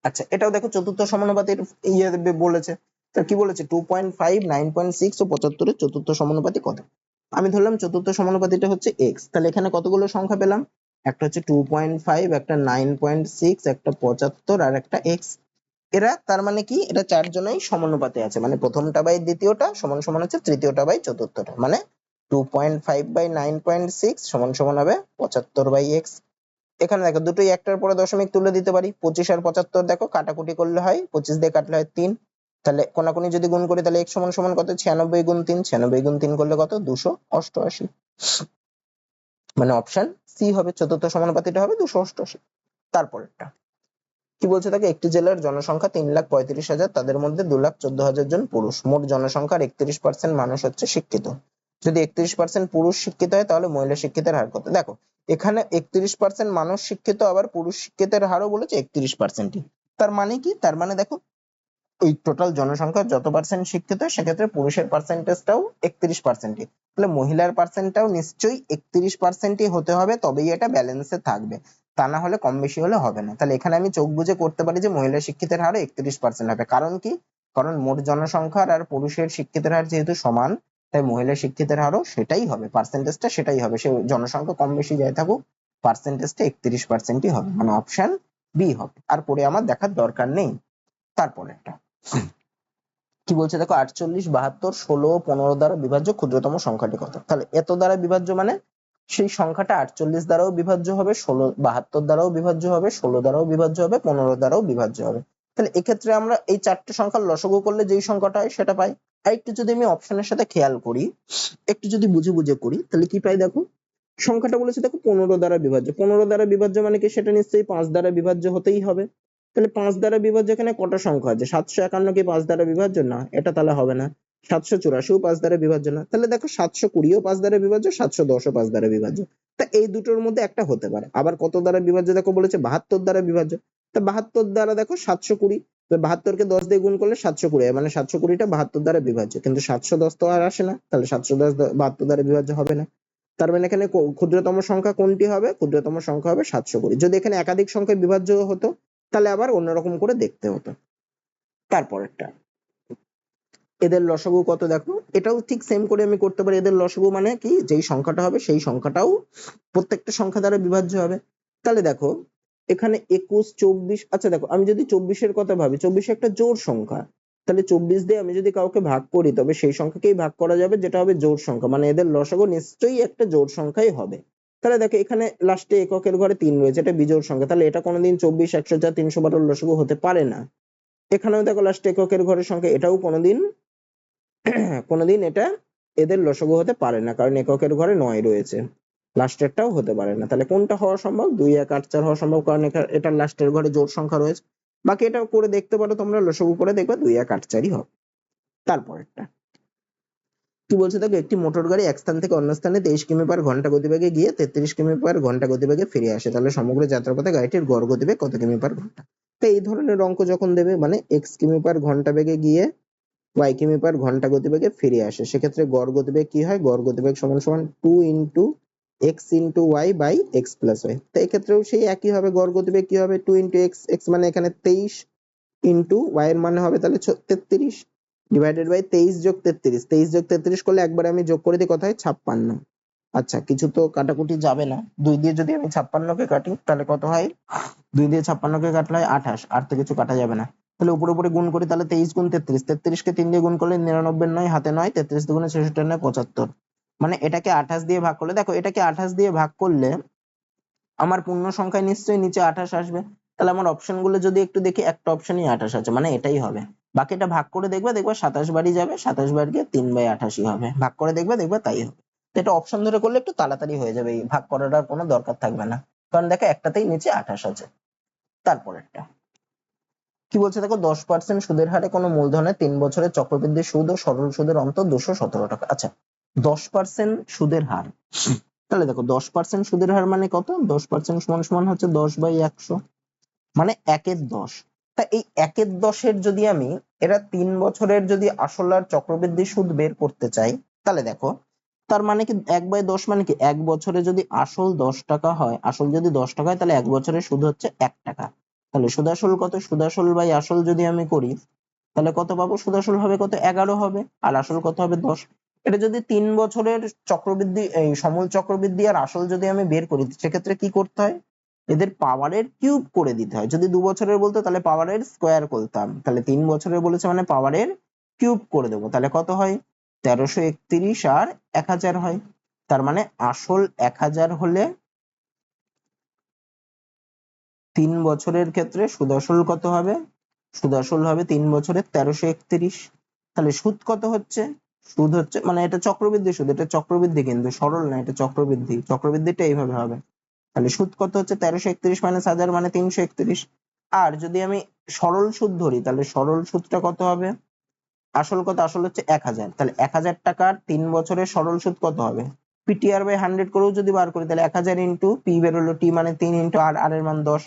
আচ্ছা এটাও দেখো চতুর্থ সমানুপাতির ইয়ে বলেছে, তো কি বলেছে 2.5, 9.6 ও 75 এর চতুর্থ সমানুপাতি কত। আমি ধরলাম চতুর্থ সমানুপাতিটা হচ্ছে এক্স, তাহলে এখানে কতগুলো সংখ্যা পেলাম, একটা হচ্ছে 2.5, একটা 9.6, একটা 75 আর একটা এক্স। এরা তার মানে কি, এটা চারজনেই সমানুপাতে আছে, মানে প্রথমটা বাই দ্বিতীয়টা সমান সমান হচ্ছে তৃতীয়টা বাই চতুর্থটা, মানে 2.5/9.6 সমান সমান হবে 75/x। এখানে দেখো দুটোই একটার পরে দশমিক তুলে দিতে পারি, 25 আর 75 দেখো কাটাকুটি করলে হয়, 25 দিয়ে কাটলে হয় 3, তাহলে কোনাকুনি যদি গুণ করি তাহলে x সমান সমান কত, 96 গুণ 3, 96 গুণ 3 করলে কত 288, মানে অপশন সি হবে, চতুর্থ সমানুপাতিটা হবে 288। তারপরেরটা কি বলছে দেখো, একটি জেলার জনসংখ্যা 3,35,000, তাদের মধ্যে 2,14,000 জন পুরুষ, মোট জনসংখ্যার 31% মানুষ হচ্ছে শিক্ষিত, যদি 31% পুরুষ শিক্ষিত হয় তাহলে মহিলা শিক্ষিতের হার কত। দেখো এখানে 31% মানুষ শিক্ষিত, আবার পুরুষ শিক্ষিতের হারও বলেছে 31%ই, তার মানে কি, তার মানে দেখো ওই টোটাল জনসংখ্যার যত পার্সেন্ট শিক্ষিত সেক্ষেত্রে পুরুষের পার্সেন্টেজটাও 31%ই, তাহলে মহিলার পার্সেন্টটাও নিশ্চয়ই 31%ই হতে হবে, তবেই এটা ব্যালেন্সে থাকবে, তা না হলে কম বেশি হলে হবে না। তাহলে এখানে আমি চোখ বুজে করতে পারি যে মহিলা শিক্ষিতের হারও 31% হবে, কারণ কি, কারণ মোট জনসংখ্যার আর পুরুষের শিক্ষিতের হার যেহেতু সমান, তাই মহিলা শিক্ষিতের হারও সেটাই হবে, পার্সেন্টেজটা সেটাই হবে, সে জনসংখ্যা কম বেশি যাই থাকুক পার্সেন্টেজটা 31%ই হবে, মানে অপশন বি হবে, আর পরে আমার দেখার দরকার নেই। তারপরে একটা কি বলছে দেখো, 48, 72, 16 ও 15 দ্বারা বিভাজ্য ক্ষুদ্রতম সংখ্যাটি কত। তাহলে এত দ্বারা বিভাজ্য মানে সেই সংখ্যাটা 48 দ্বারাও বিভাজ্য হবে, 72 দ্বারাও বিভাজ্য হবে, 16 দ্বারাও বিভাজ্য হবে, 15 দ্বারাও বিভাজ্য হবে। তাহলে এক্ষেত্রে আমরা এই চারটে সংখ্যার লসাগু করলে যেই সংখ্যাটা হয় সেটা পাই। আর একটু যদি আমি অপশনের সাথে খেয়াল করি, একটু যদি বুঝে বুঝে করি তাহলে কি পাই দেখো, সংখ্যাটা বলেছে দেখো 15 দ্বারা বিভাজ্য, 15 দ্বারা বিভাজ্য মানে কি, সেটা নিশ্চয়ই 5 দ্বারা বিভাজ্য হতেই হবে। তাহলে 5 দ্বারা বিভাজ্য এখানে কটা সংখ্যা আছে, 751 কি 5 দ্বারা বিভাজ্য, না এটা তাহলে হবে না, 784 ও 5 দ্বারা বিভাজ্য না, তাহলে দেখো 720 ও 5 দ্বারা বিভাজ্য, 710 ও 5 দ্বারা বিভাজ্য, তা এই দুটোর মধ্যে একটা হতে পারে। আবার কত দ্বারা বিভাজ্য দেখো বলেছে 72 দ্বারা বিভাজ্য, তা 72 দ্বারা দেখো 720, তো 72 কে 10 দিয়ে গুণ করলে 720 হয়, মানে 720টা 72 দ্বারা বিভাজ্য, কিন্তু 710 তো আর আসে না, তাহলে 710 72 দ্বারা বিভাজ্য হবে না। তার মানে এখানে ক্ষুদ্রতম সংখ্যা কোনটি হবে, ক্ষুদ্রতম সংখ্যা হবে 720। যদি এখানে একাধিক সংখ্যায় বিভাজ্য হতো তাহলে আবার অন্যরকম করে দেখতে হতো। তারপরেরটা এদের লসাগু কত দেখো, এটাও ঠিক সেম করে আমি করতে পারি, এদের লসাগু মানে কি, যেই সংখ্যাটা হবে সেই সংখ্যাটাও প্রত্যেকটা সংখ্যা দ্বারা বিভাজ্য হবে। তাহলে দেখো এখানে 21, 24, আচ্ছা দেখো আমি যদি 24 এর কথা ভাবি, 24 একটা জোড় সংখ্যা, তাহলে 24 দিয়ে আমি যদি কাউকে ভাগ করি তবে সেই সংখ্যাকেই ভাগ করা যাবে যেটা হবে জোড় সংখ্যা, মানে এদের লসাগু নিশ্চয়ই একটা জোড় সংখ্যাই হবে। তাহলে দেখো এখানে লাস্টে এককের ঘরে 3 রয়েছে, এটা বিজোড় সংখ্যা, তাহলে এটা কোনোদিন 24, 104, 312 লসাগু হতে পারে না। এখানেও দেখো লাস্টে এককের ঘরের সংখ্যা, এটাও কোনোদিন এটা এদের লসাগু হতে পারে না, কারণ এককের ঘরে 9 রয়েছে, লাস্টেরটাও হতে পারে না। তাহলে কোনটা হওয়া সম্ভব? 2, 1, 8, 4 হওয়া সম্ভব, কারণ এটার লাস্টের ঘরে জোড় সংখ্যা রয়েছে। বাকি এটা করে দেখতে পারো তোমরা, লসাগু করে দেখবে 2, 1, 8, 4ই হবে। তারপরেরটা কি বলছে দেখো, একটি মোটর গাড়ি এক স্থান থেকে অন্য স্থানে 23 কিমি পার ঘন্টা গতিবেগে গিয়ে 33 কিমি পার ঘন্টা গতিবেগে ফিরে আসে, তাহলে সমগ্র যাত্রাপথে গাড়িটির গড় গতিবেগ কত কিমি পার ঘন্টা? তো এই ধরনের অঙ্ক যখন দেবে, মানে x কিমি পার ঘন্টা বেগে গিয়ে y কিমি পার ঘন্টা গতিবেগে ফিরে আসে, সেক্ষেত্রে গড় গতিবেগ কি হয়? গড় গতিবেগ সমান সমান 2 into x into y by x plus y। তো এক্ষেত্রেও সেই একই হবে, গড় গতিবেগ কি হবে? 2 ইন্টু x, x মানে এখানে 23 ইন্টু y এর মানে হবে তাহলে 33 ডিভাইডেড বাই 23 যোগ 33, 23 যোগ 33 করলে একবারে আমি যোগ করে দিই, কত হয়? 56। আচ্ছা, কিছু তো কাটাকুটি যাবে না, 2 দিয়ে যদি আমি 56 কে কাটি তাহলে কত হয়? 2 দিয়ে 56 কে কাটলে হয় 28, আর তো কিছু কাটা যাবে না। তাহলে উপরে উপরে গুণ করি, তাহলে 23 গুণ 33, 33 কে 3 দিয়ে গুণ করলে 99, 9 হাতে 9, 33 দুগুণে 66, 9 75। মানে এটাকে 28 দিয়ে ভাগ করলে, দেখো এটাকে 28 দিয়ে ভাগ করলে আমার পূর্ণ সংখ্যায় নিশ্চয়ই নিচে 28 আসবে। তাহলে আমার অপশন গুলো যদি একটু দেখি, একটা অপশনই 28 আছে, মানে এটাই হবে। বাকিটা ভাগ করে দেখবে, 27 বারই যাবে, 27 বার গিয়ে 3/88 হবে, ভাগ করে দেখবে তাই হবে। তো এটা অপশন ধরে করলে একটু তাড়াতাড়ি হয়ে যাবে, এই ভাগ করার আর কোনো দরকার থাকবে না, কারণ দেখো একটাতেই নিচে 28 আছে। তারপরেরটা কি বলছে দেখো, 10% সুদের হারে কোনো মূলধনে 3 বছরের চক্রবৃদ্ধি সুদ ও সরল সুদের অন্তর 217 টাকা। আচ্ছা, 10% সুদের হার, তাহলে দেখো 10% সুদের হার মানে কত? 10% সমান সমান হচ্ছে 10/100, মানে 1/10। তা এই 1/10 যদি আমি এরা 3 বছরের যদি আসল আর চক্রবৃদ্ধি সুদ বের করতে চাই, তাহলে দেখো তার মানে কি 1/10 মানে কি, 1 বছরে যদি আসল 10 টাকা হয়, আসল যদি 10 টাকা হয়, তাহলে 1 বছরের সুদ হচ্ছে 1 টাকা। তাহলে সুদাসল কত? সুদাসল বাই আসল যদি আমি করি তাহলে কত পাবো? সুদাসল হবে কত? 11 হবে, আর আসল কত হবে? 10। এটা যদি 3 বছরের চক্রবৃদ্ধি, এই সমূল চক্রবৃদ্ধি আর আসল যদি আমি বের করি, সেক্ষেত্রে কি করতে হয়? এদের পাওয়ারের কিউব করে দিতে হয়। যদি 2 বছরের বলতো তাহলে পাওয়ারের স্কোয়ার করতাম, তাহলে 3 বছরের বলেছে মানে পাওয়ারের কিউব করে দেবো, তাহলে কত হয়? 1331 আর 1000 হয়। তার মানে আসল 1000 হলে 3 বছরের ক্ষেত্রে সুদাসল কত হবে? সুদাসল হবে 3 বছরের 1331। তাহলে সুদ কত হচ্ছে? সুদ হচ্ছে, মানে এটা চক্রবৃদ্ধি সুদ, এটা চক্রবৃদ্ধি কিন্তু সরল না, এটা চক্রবৃদ্ধি, চক্রবৃদ্ধিটা এইভাবে হবে। তাহলে সুদ কত হচ্ছে? 1331 মাইনাস 1000 মানে 331। আর যদি আমি সরল সুদ ধরি তাহলে সরল সুদটা কত হবে? আসল কত? আসল হচ্ছে 1000, তাহলে 1000 টাকার 3 বছরের সরল সুদ কত হবে? পিটিআর বাই 100 করেও যদি বার করি তাহলে 1000 ইন্টু পি বেরোলো, টি মানে 3 ইন্টু আর, আর এর মান 10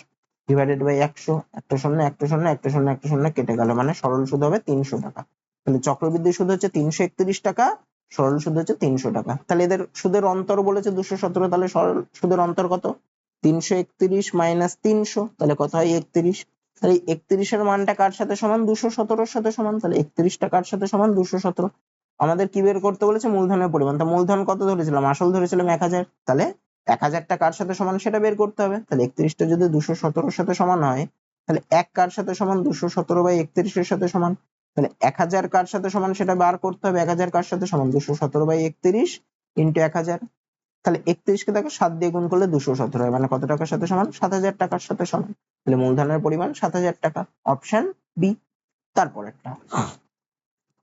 ডিভাইডেড বাই 100, একটা শূন্য একটা শূন্য একটা শূন্য একটা শূন্য কেটে গেল, মানে সরল সুদ হবে 300 টাকা। তাহলে চক্রবৃদ্ধি সুদ হচ্ছে 331 টাকা, সরল সুদ হচ্ছে 300 টাকা। তাহলে এদের সুদের অন্তর বলেছে 217, তাহলে সরল সুদের অন্তর কত? 331 মাইনাস 300, তাহলে কত হয়? 31। তাহলে 31 এর মানটা কার সাথে সমান? 217 এর সাথে সমান, তাহলে 31 টা কার সাথে সমান? 217। আমাদের কি বের করতে বলেছে? মূলধনের পরিমাণ। তা মূলধন কত ধরেছিলাম? আসল ধরেছিলাম 1000, তাহলে 1000 টা কার সাথে সমান সেটা বের করতে হবে। তাহলে 31 টা যদি 217 এর সাথে সমান হয়, তাহলে 1 কার সাথে সমান? 217/31 এর সাথে সমান। তাহলে 1000 কার সাথে সমান সেটা বার করতে হবে। 1000 কার সাথে সমান? 217/31 ইন্টু 1000। তাহলে 31 কে দেখো 7 দিয়ে গুণ করলে 217 হয়, মানে কত টাকার সাথে সমান? 7000 টাকার সাথে সমান। তাহলে মূলধনের পরিমাণ 7000 টাকা, অপশন বি। তারপর একটা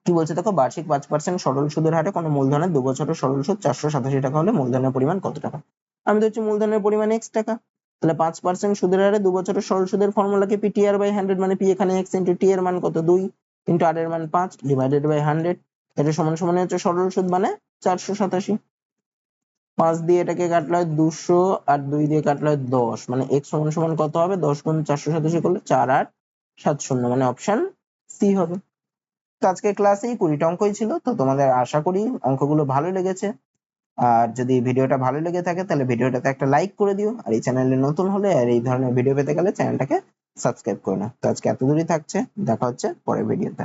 কি বলছে দেখো, বার্ষিক 5% সরল সুদের হারে কোনো মূলধনের 2 বছরের সরল সুদ 487 টাকা হলে মূলধনের পরিমাণ কত টাকা? আমি ধরছি মূলধনের পরিমাণ x টাকা, তাহলে 5% সুদের হারে 2 বছরের সরল সুদের ফর্মুলাকে পিটিআর বাই 100, মানে p এখানে x ইন্টু t এর মান কত? 2 ইন্টু r এর মান 5 ডিভাইডেড বাই 100, এটা সমান সমান হচ্ছে সরল সুদ মানে 487। 5 দিয়ে এটাকে কাটলে হয় 200, আর 2 দিয়ে কাটলে হয় 10, মানে x সমান সমান কত হবে? 10 গুণ 487 করলে 4870, মানে অপশন সি হবে। তো আজকে ক্লাসে 20টা অঙ্কই ছিল, তো তোমাদের আশা করি অঙ্কগুলো ভালো লেগেছে। আর যদি ভিডিওটা ভালো লেগে থাকে তাহলে ভিডিওটাতে একটা লাইক করে দিও, আর এই চ্যানেলে নতুন হলে আর এই ধরনের ভিডিও পেতে গেলে চ্যানেলটাকে সাবস্ক্রাইব করে নাও। তো আজকে এত দূরই থাকছে, দেখা হচ্ছে পরের ভিডিওতে।